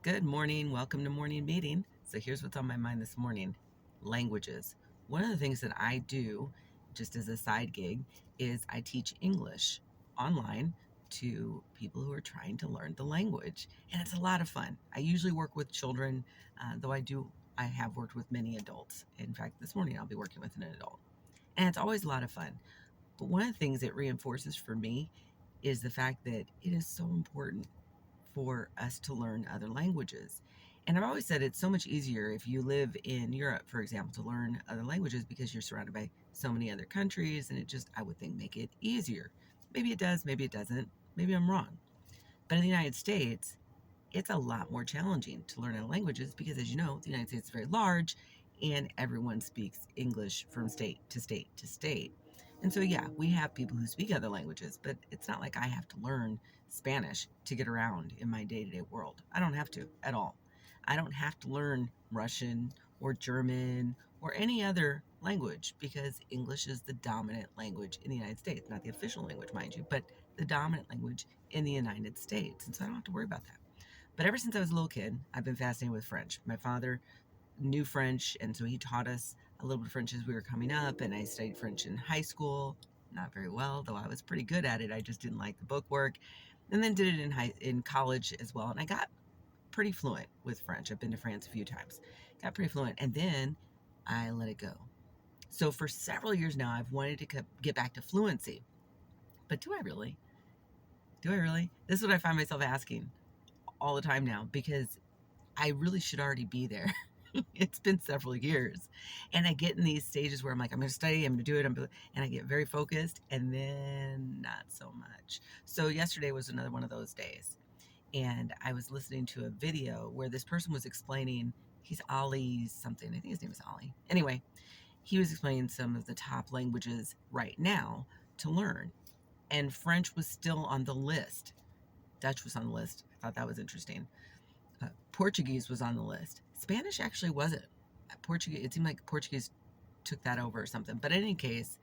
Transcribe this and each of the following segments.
Good morning. Welcome to morning meeting. So here's what's on my mind this morning. Languages. One of the things that I do just as a side gig is I teach English online to people who are trying to learn the language. And it's a lot of fun. I usually work with children, though I have worked with many adults. In fact, this morning I'll be working with an adult. And it's always a lot of fun. But one of the things it reinforces for me is the fact that it is so important for us to learn other languages. And I've always said it's so much easier if you live in Europe, for example, to learn other languages because you're surrounded by so many other countries and it just, I would think, make it easier. Maybe it does, maybe it doesn't. Maybe I'm wrong. But in the United States, it's a lot more challenging to learn other languages because, as you know, the United States is very large and everyone speaks English from state to state to state. And so, yeah, we have people who speak other languages, but it's not like I have to learn Spanish to get around in my day to day world. I don't have to at all. I don't have to learn Russian or German or any other language because English is the dominant language in the United States. Not the official language, mind you, but the dominant language in the United States. And so I don't have to worry about that. But ever since I was a little kid, I've been fascinated with French. My father knew French, and so he taught us a little bit of French as we were coming up, and I studied French in high school. Not very well, though I was pretty good at it. I just didn't like the book work. And then did it in college as well, and I got pretty fluent with French. I've been to France a few times. Got pretty fluent, and then I let it go. So for several years now, I've wanted to get back to fluency. But do I really? Do I really? This is what I find myself asking all the time now because I really should already be there. It's been several years. And I get in these stages where I'm like, I'm going to study, I'm going to do it. And I get very focused and then not so much. So yesterday was another one of those days. And I was listening to a video where this person was explaining, he's Ali something. I think his name is Ali. Anyway, he was explaining some of the top languages right now to learn. And French was still on the list. Dutch was on the list. I thought that was interesting. Portuguese was on the list. Spanish actually wasn't. Portuguese, it seemed like Portuguese took that over or something. But in any case,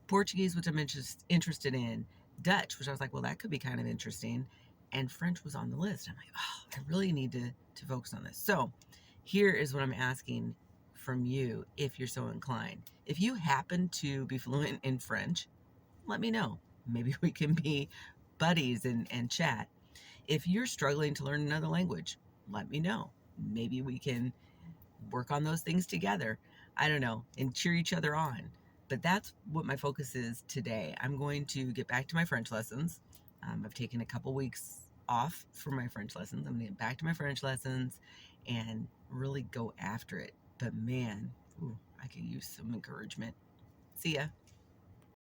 Portuguese, which I'm interested in, Dutch, which I was like, well, that could be kind of interesting, and French was on the list. I'm like, oh, I really need to focus on this. So here is what I'm asking from you if you're so inclined. If you happen to be fluent in French, let me know. Maybe we can be buddies and chat. If you're struggling to learn another language, let me know. Maybe we can work on those things together. I don't know, and cheer each other on. But that's what my focus is today. I'm going to get back to my French lessons. I've taken a couple weeks off for my French lessons. I'm going to get back to my French lessons and really go after it. But man, I could use some encouragement. See ya.